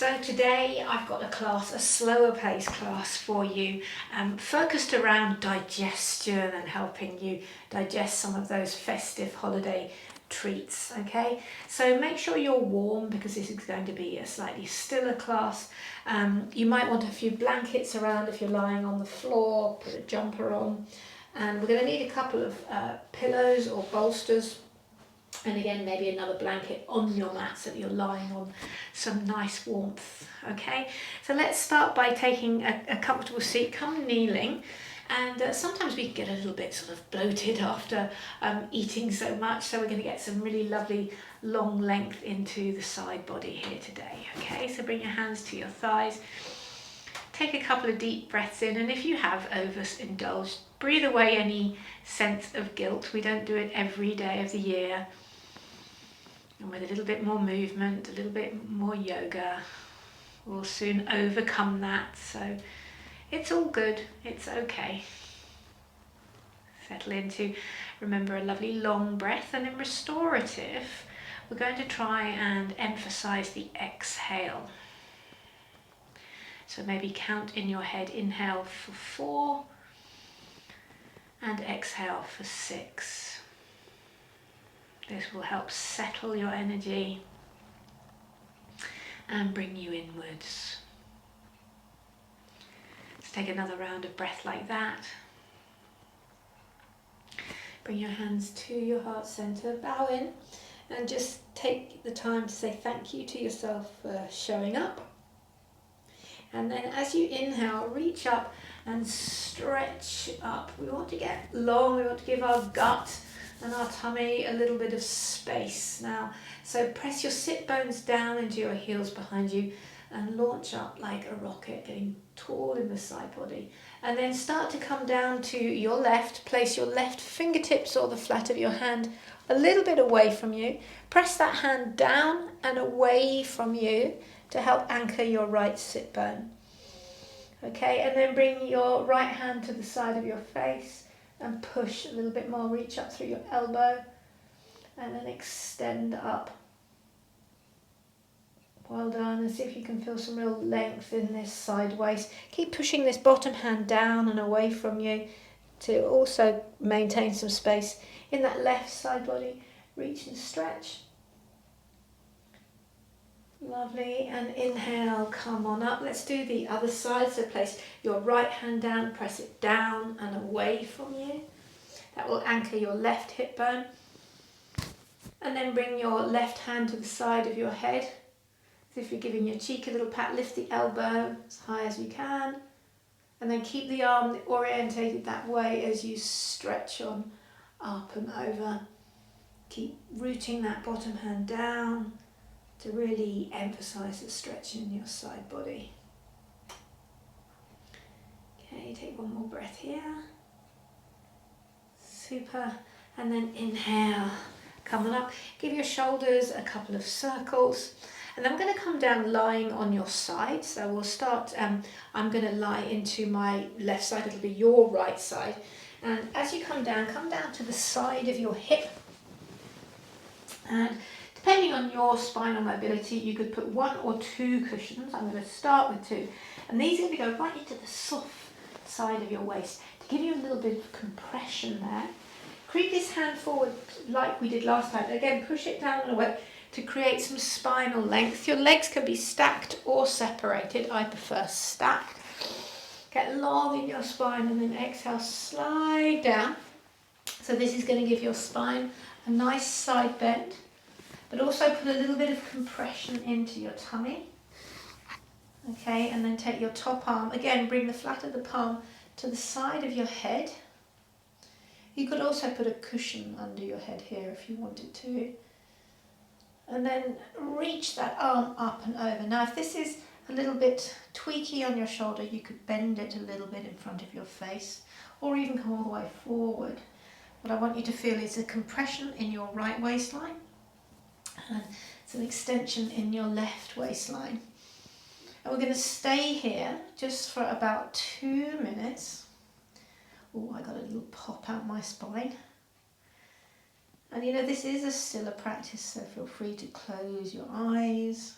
So today I've got a class, a slower pace class for you, focused around digestion and helping you digest some of those festive holiday treats, okay? So make sure you're warm because this is going to be a slightly stiller class. You might want a few blankets around if you're lying on the floor, put a jumper on. And we're going to need a couple of pillows or bolsters. And again, maybe another blanket on your mat so that you're lying on some nice warmth, okay? So let's start by taking a comfortable seat, come kneeling. And sometimes we can get a little bit sort of bloated after eating so much, so we're going to get some really lovely long length into the side body here today, okay? So bring your hands to your thighs. Take a couple of deep breaths in, and if you have overindulged, breathe away any sense of guilt. We don't do it every day of the year. And with a little bit more movement, a little bit more yoga, we'll soon overcome that. So it's all good, it's okay. Settle into, remember, a lovely long breath, and in restorative, we're going to try and emphasize the exhale. So maybe count in your head, inhale for 4 and exhale for 6. This will help settle your energy and bring you inwards. Let's take another round of breath like that. Bring your hands to your heart center, bow in, and just take the time to say thank you to yourself for showing up. And then as you inhale, reach up and stretch up. We want to get long, we want to give our gut and our tummy a little bit of space now. So press your sit bones down into your heels behind you and launch up like a rocket, getting tall in the side body. And then start to come down to your left. Place your left fingertips or the flat of your hand a little bit away from you. Press that hand down and away from you to help anchor your right sit bone. Okay, and then bring your right hand to the side of your face and push a little bit more. Reach up through your elbow and then extend up. Well done, and see if you can feel some real length in this side waist. Keep pushing this bottom hand down and away from you to also maintain some space in that left side body. Reach and stretch. Lovely, and inhale, come on up. Let's do the other side. So place your right hand down, press it down and away from you. That will anchor your left hip bone. And then bring your left hand to the side of your head. As if you're giving your cheek a little pat, lift the elbow as high as you can. And then keep the arm orientated that way as you stretch on up and over. Keep rooting that bottom hand down to really emphasize the stretch in your side body. Okay, take one more breath here. Super. And then inhale, come on up. Give your shoulders a couple of circles. And then I'm going to come down lying on your side. So we'll start, I'm going to lie into my left side. It'll be your right side. And as you come down to the side of your hip. And depending on your spinal mobility, you could put 1 or 2 cushions. I'm going to start with 2. And these are going to go right into the soft side of your waist to give you a little bit of compression there. Creep this hand forward like we did last time. Again, push it down and away to create some spinal length. Your legs can be stacked or separated. I prefer stacked. Get long in your spine and then exhale, slide down. So this is going to give your spine a nice side bend, but also put a little bit of compression into your tummy. Okay, and then take your top arm. Again, bring the flat of the palm to the side of your head. You could also put a cushion under your head here if you wanted to. And then reach that arm up and over. Now, if this is a little bit tweaky on your shoulder, you could bend it a little bit in front of your face or even come all the way forward. What I want you to feel is a compression in your right waistline and some extension in your left waistline. And we're going to stay here just for about 2 minutes. Oh, I got a little pop out my spine. And you know, this is a stiller practice, so feel free to close your eyes.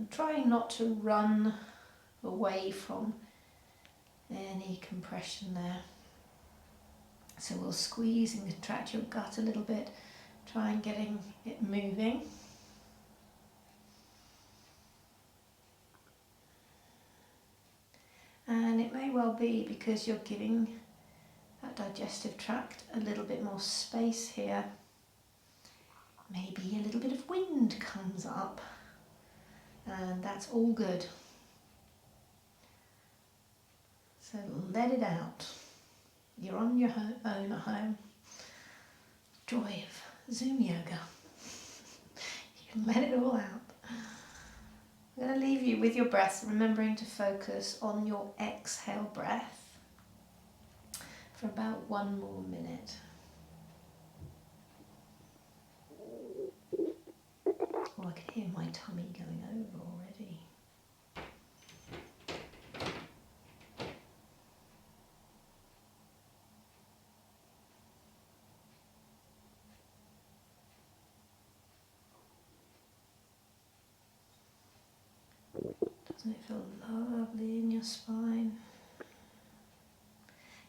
and trying not to run away from any compression there. So we'll squeeze and contract your gut a little bit, try and getting it moving. And it may well be because you're giving that digestive tract a little bit more space here. Maybe a little bit of wind comes up, and that's all good. So let it out. You're on your own at home. Joy of Zoom yoga. You can let it all out. I'm going to leave you with your breath, remembering to focus on your exhale breath for about 1 more minute. Oh, I can hear my tummy going over already. Doesn't it feel lovely in your spine?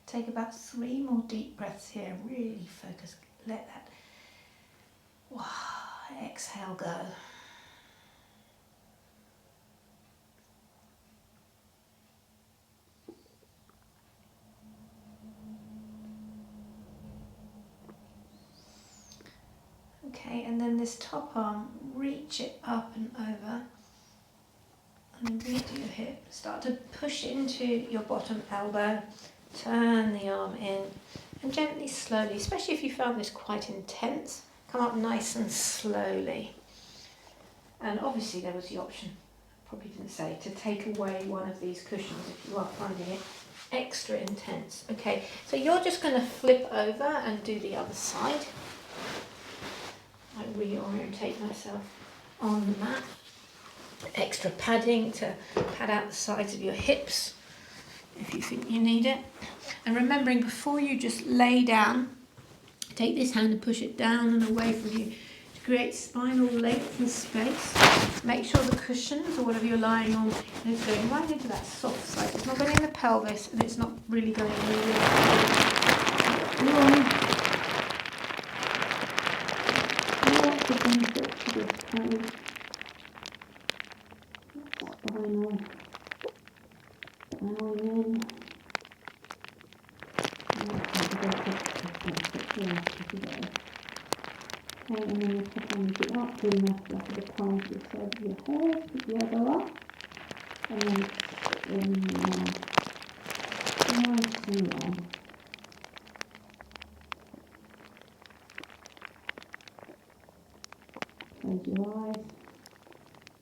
Take about 3 more deep breaths here. Really focus. Let that exhale go. Okay, and then this top arm, reach it up and over. And reach your hip. Start to push into your bottom elbow. Turn the arm in. And gently, slowly, especially if you found this quite intense, come up nice and slowly. And obviously there was the option, probably didn't say, to take away one of these cushions if you are finding it extra intense. Okay, so you're just going to flip over and do the other side. I reorientate myself on the mat. Extra padding to pad out the sides of your hips if you think you need it. And remembering, before you just lay down, take this hand and push it down and away from you to create spinal length and space. Make sure the cushions or whatever you're lying on is going right into that soft side. It's not going in the pelvis and it's not really going really lots of benefits to this kind of spinal bowing in. Okay, and then your top arm is up, bring that back to the palms to the side of your head, put the elbow up, and then spin round, nice and long. Close your eyes.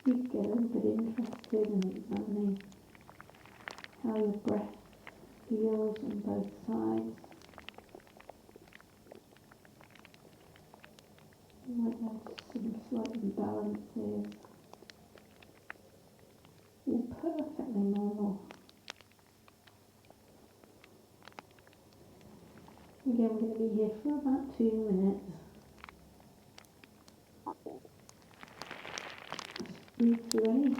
You get a little bit interested in examining how your breath feels on both sides. You might notice some slight imbalances. All perfectly normal. Again, we're going to be here for about 2 minutes. Breathe through any.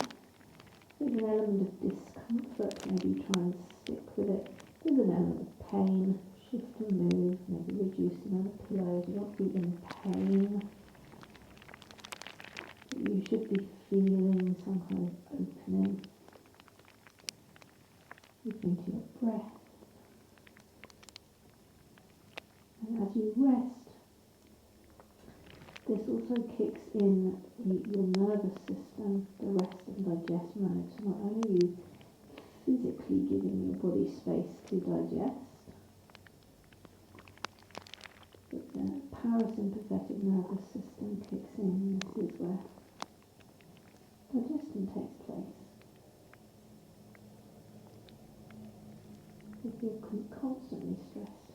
There's an element of discomfort, maybe try and stick with it. There's an element of pain, shift and move, maybe reduce the amount of pillows. You don't be in pain. You should be feeling some kind of opening. Deep into your breath. And as you rest, this also kicks in your nervous system, the rest and digest mode. So not only are you physically giving your body space to digest, but the parasympathetic nervous system kicks in. This is where digestion takes place. If you're constantly stressed,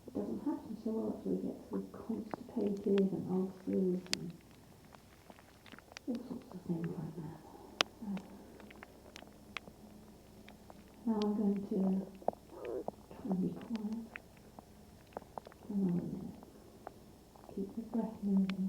it doesn't happen so often. We get sort of constipated and ulcers and all sorts of things like that. Now I'm going to try and be quiet for another minute. Keep the breath moving.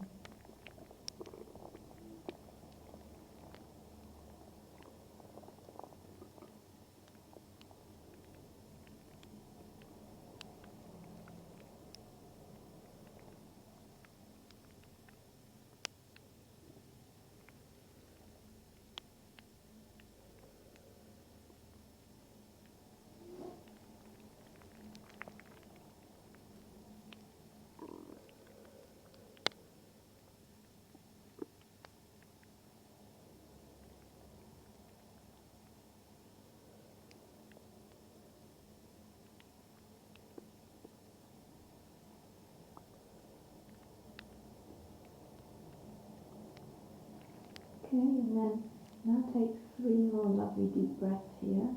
and then now take 3 more lovely deep breaths here.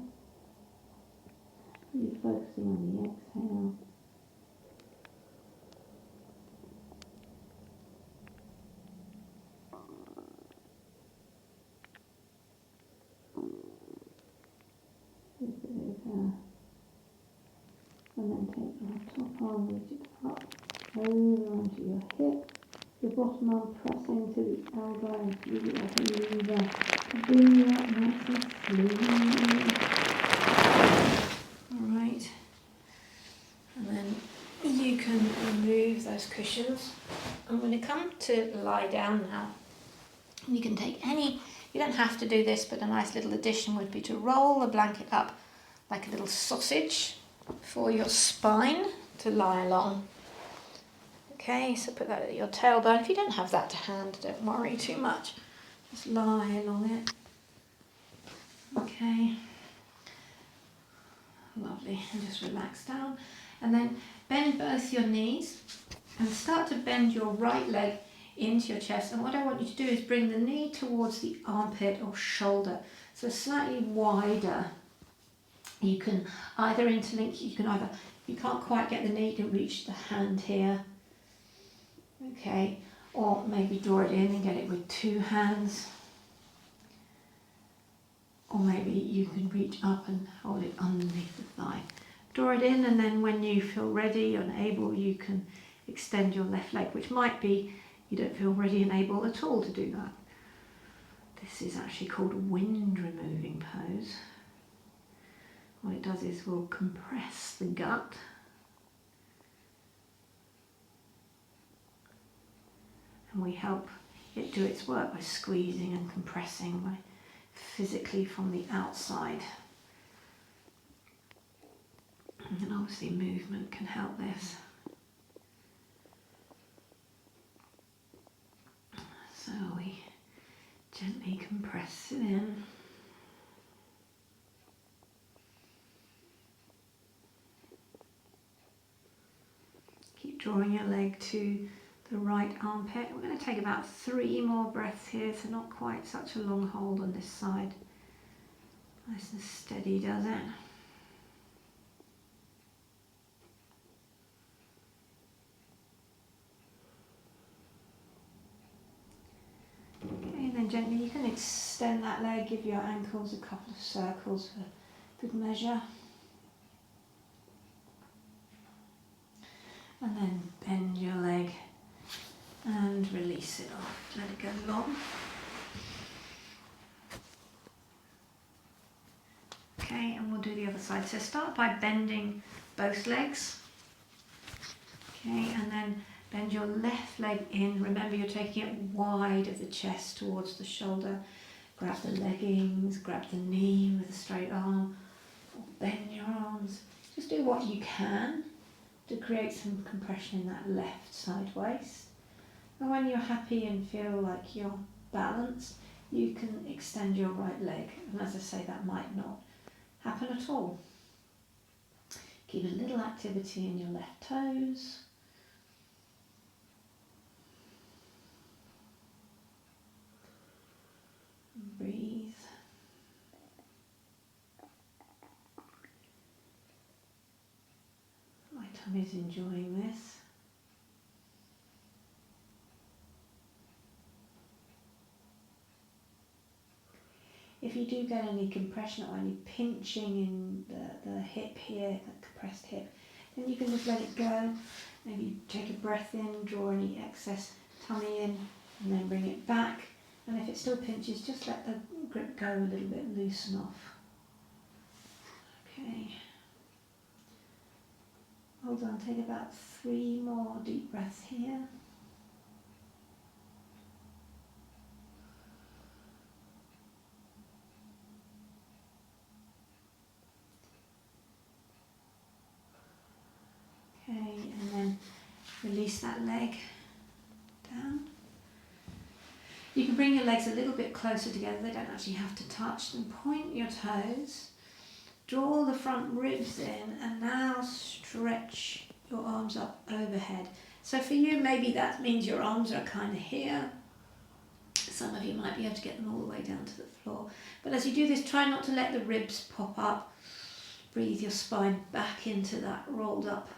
Really focusing on the exhale. And then take your top arm, reach it up, over onto your hip, your bottom arm pressing to the elbow, and feel it like a lever. Bring you up nice and slowly. Alright, and then you can remove those cushions. I'm going to come to lie down now. You can take any, you don't have to do this, but a nice little addition would be to roll the blanket up like a little sausage for your spine to lie along. Okay, so put that at your tailbone. If you don't have that to hand, don't worry too much. Just lie along it. Okay. Lovely. And just relax down. And then bend both your knees and start to bend your right leg into your chest. And what I want you to do is bring the knee towards the armpit or shoulder. So slightly wider. You can either interlink, if you can't quite get the knee, you can reach the hand here. Okay, or maybe draw it in and get it with 2 hands. Or maybe you can reach up and hold it underneath the thigh. Draw it in, and then when you feel ready and able, you can extend your left leg, which might be you don't feel ready and able at all to do that. This is actually called a wind removing pose. What it does is we'll compress the gut. And we help it do its work by squeezing and compressing physically from the outside. And obviously movement can help this. So we gently compress it in. Keep drawing your leg to the right armpit. We're going to take about 3 more breaths here, so not quite such a long hold on this side. Nice and steady, does it? Okay, and then gently you can extend that leg, give your ankles a couple of circles for good measure. And then bend your leg and release it off. Let it go long. Okay, and we'll do the other side. So start by bending both legs. Okay, and then bend your left leg in. Remember, you're taking it wide of the chest towards the shoulder. Grab the leggings, grab the knee with a straight arm, or bend your arms. Just do what you can to create some compression in that left side waist. And when you're happy and feel like you're balanced, you can extend your right leg. And as I say, that might not happen at all. Keep a little activity in your left toes. And breathe. My tummy's enjoying this. If you do get any compression or any pinching in the hip here, that compressed hip, then you can just let it go. Maybe take a breath in, draw any excess tummy in, and then bring it back. And if it still pinches, just let the grip go a little bit, loosen off. Okay. Hold on, take about 3 more deep breaths here. Okay, and then release that leg down. You can bring your legs a little bit closer together, they don't actually have to touch, and point your toes. Draw the front ribs in, and now stretch your arms up overhead. So for you, maybe that means your arms are kind of here, Some of you might be able to get them all the way down to the floor. But as you do this, try not to let the ribs pop up. Breathe your spine back into that rolled up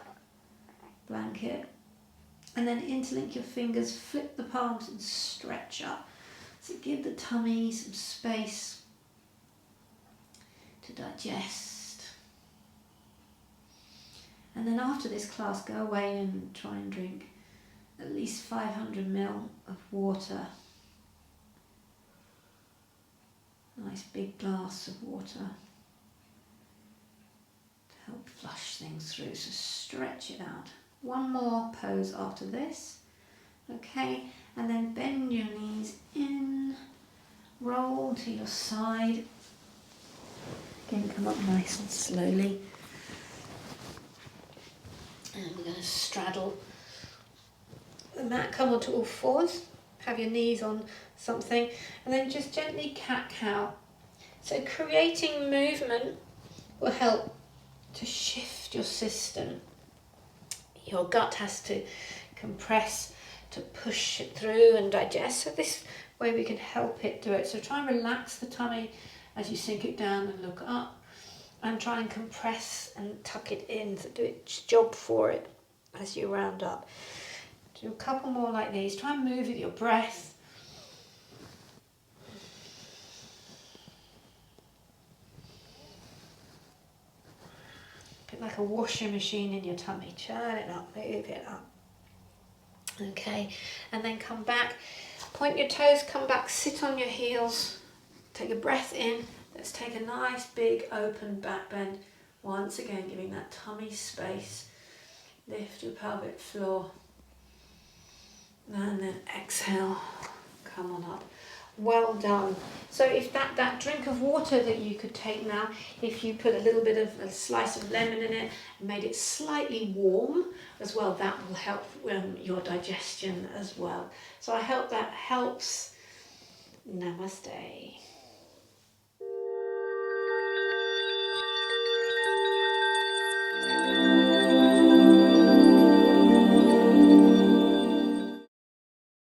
blanket. And then interlink your fingers, flip the palms and stretch up. So give the tummy some space to digest. And then after this class, go away and try and drink at least 500 ml of water. Nice big glass of water to help flush things through, so stretch it out. One more pose after this, okay, and then bend your knees in, roll to your side. Again, come up nice and slowly. And we're going to straddle the mat, come onto all fours, have your knees on something, and then just gently cat-cow. So creating movement will help to shift your system. Your gut has to compress to push it through and digest, so this way we can help it do it. So try and relax the tummy as you sink it down and look up, and try and compress and tuck it in, so do its job for it as you round up. Do a couple more like these. Try and move with your breath. Bit like a washing machine in your tummy. Turn it up, move it up. Okay, and then come back. Point your toes, come back, sit on your heels. Take a breath in. Let's take a nice big open back bend. Once again, giving that tummy space. Lift your pelvic floor. And then exhale, come on up. Well done. So if that drink of water that you could take now, if you put a little bit of a slice of lemon in it and made it slightly warm as well, that will help your digestion as well. So I hope that helps. Namaste.